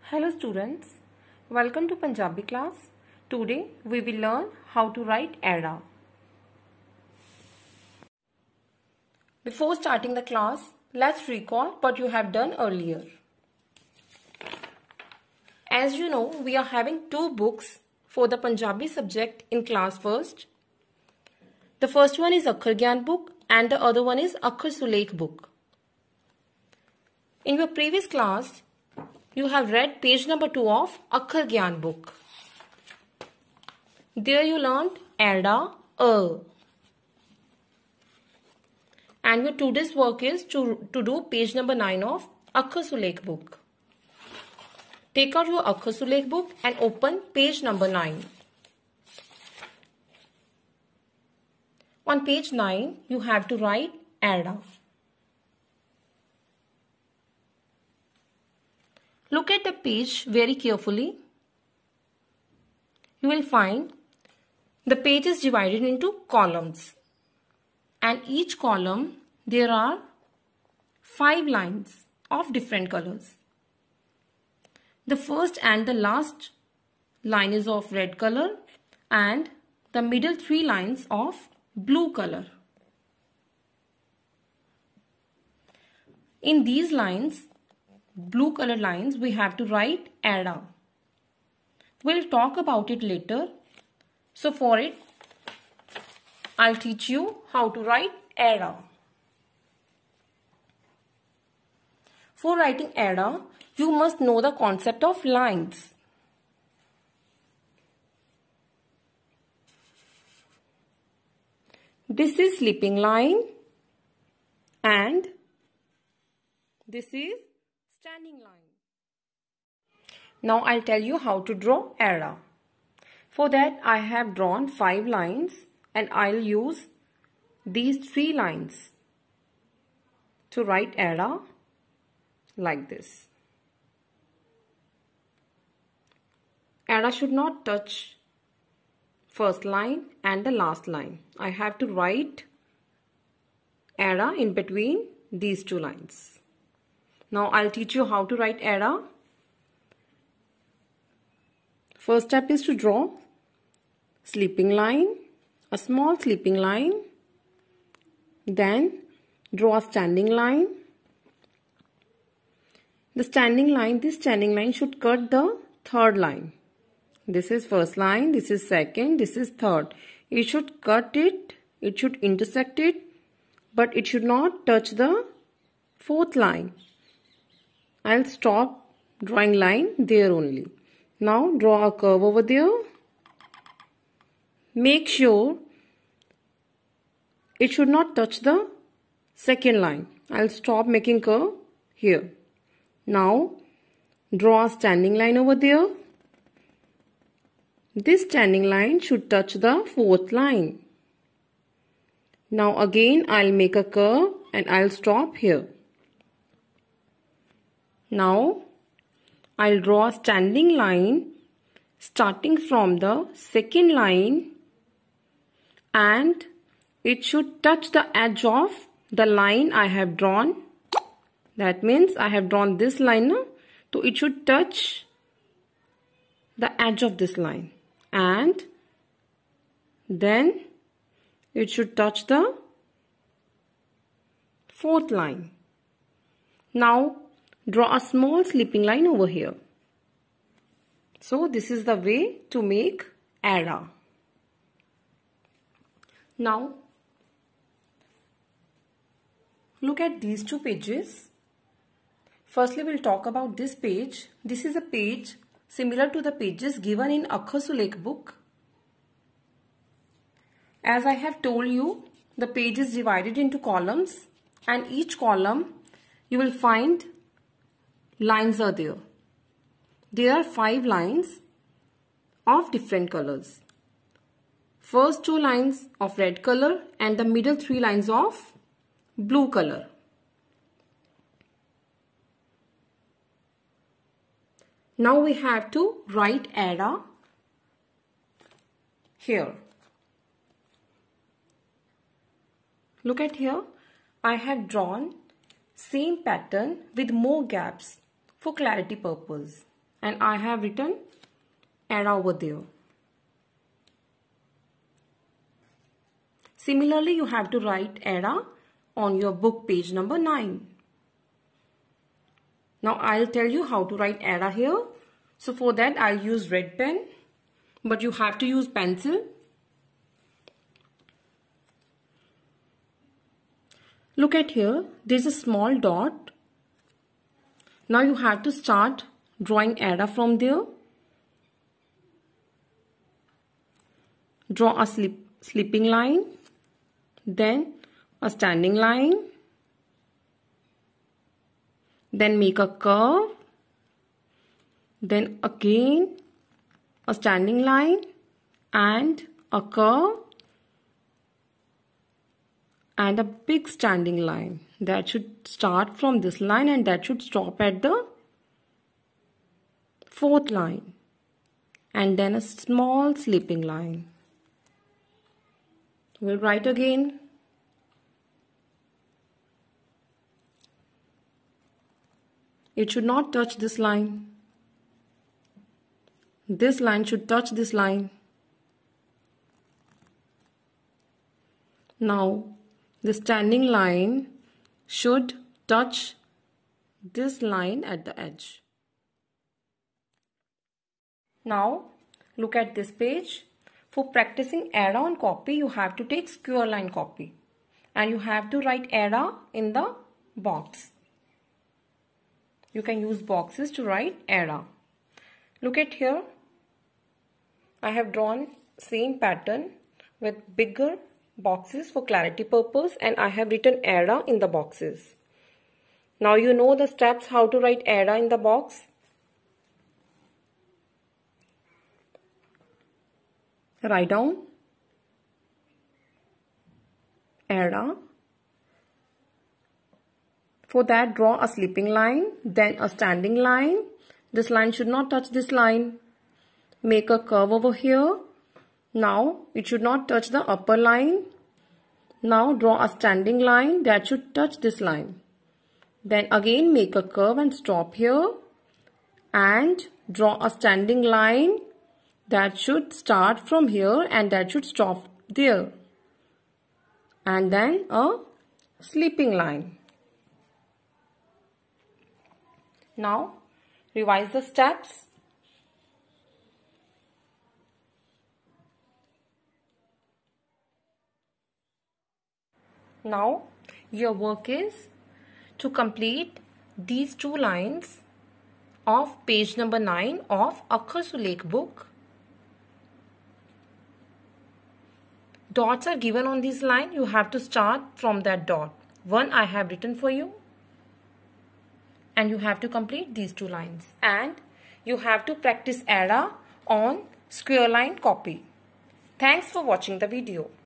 Hello students, welcome to Punjabi class. Today we will learn how to write ERA. Before starting the class, let's recall what you have done earlier. As you know, we are having two books for the Punjabi subject in class first. The first one is Akhar Gyan book and the other one is Akhar Sulekh book. In your previous class, you have read page number 2 of Akhar Gyan book. There you learned ERA, and your today's work is to do page number 9 of Akhar Sulekh book. Take out your Akhar Sulekh book and open page number 9. On page 9, you have to write ERA. Look at the page very carefully. You will find the page is divided into columns. And each column there are 5 lines of different colors. The first and the last line is of red color and the middle 3 lines of blue color. In these lines, blue color lines, we have to write ERA. We'll talk about it later. So for it, I'll teach you how to write ERA. For writing ERA, you must know the concept of lines. This is sleeping line and this is standing line. Now I'll tell you how to draw ERA. For that I have drawn 5 lines and I'll use these 3 lines to write ERA like this. ERA should not touch first line and the last line. I have to write ERA in between these 2 lines. Now I'll teach you how to write ERA. First step is to draw sleeping line, a small sleeping line. Then draw a standing line. This standing line should cut the third line. This is first line, this is second, this is third. It should cut it, it should intersect it, but it should not touch the fourth line. I'll stop drawing line there only. Now draw a curve over there. Make sure it should not touch the second line. I'll stop making curve here. Now draw a standing line over there. This standing line should touch the fourth line. Now again I'll make a curve and I'll stop here. Now I'll draw a standing line starting from the second line and it should touch the edge of the line I have drawn. That means I have drawn this line, so it should touch the edge of this line and then it should touch the fourth line. Now draw a small sleeping line over here. So this is the way to make ERA. Now look at these 2 pages. Firstly, we'll talk about this page. This is a page similar to the pages given in Akhar Sulekh book. As I have told you, the page is divided into columns and each column you will find lines are there. There are 5 lines of different colors. First 2 lines of red color and the middle 3 lines of blue color. Now we have to write ERA here. Look at here. I have drawn same pattern with more gaps for clarity purpose. and I have written ERA over there. Similarly, you have to write ERA on your book page number 9. Now I'll tell you how to write ERA here. So for that I'll use red pen, but you have to use pencil. Look at here, there's a small dot. Now you have to start drawing ERA from there. Draw a sleeping line, then a standing line, then make a curve, then again a standing line and a curve and a big standing line that should start from this line and that should stop at the 4th line, and then a small sleeping line. We'll write again. It should not touch this line. This line should touch this line. Now, the standing line should touch this line at the edge. Now, look at this page. For practicing ERA on copy, you have to take square line copy. And you have to write ERA in the box. You can use boxes to write ERA. Look at here. I have drawn same pattern with bigger boxes for clarity purpose, and I have written ERA in the boxes. Now you know the steps how to write ERA in the box. Write down ERA. For that, draw a sleeping line, then a standing line. This line should not touch this line. Make a curve over here. Now it should not touch the upper line. Now draw a standing line that should touch this line. Then again make a curve and stop here. And draw a standing line that should start from here and that should stop there. And then a sleeping line. Now revise the steps. Now your work is to complete these 2 lines of page number 9 of Akhar Sulekh book. Dots are given on this line. You have to start from that dot. One I have written for you. And you have to complete these 2 lines. And you have to practice ERA on square line copy. Thanks for watching the video.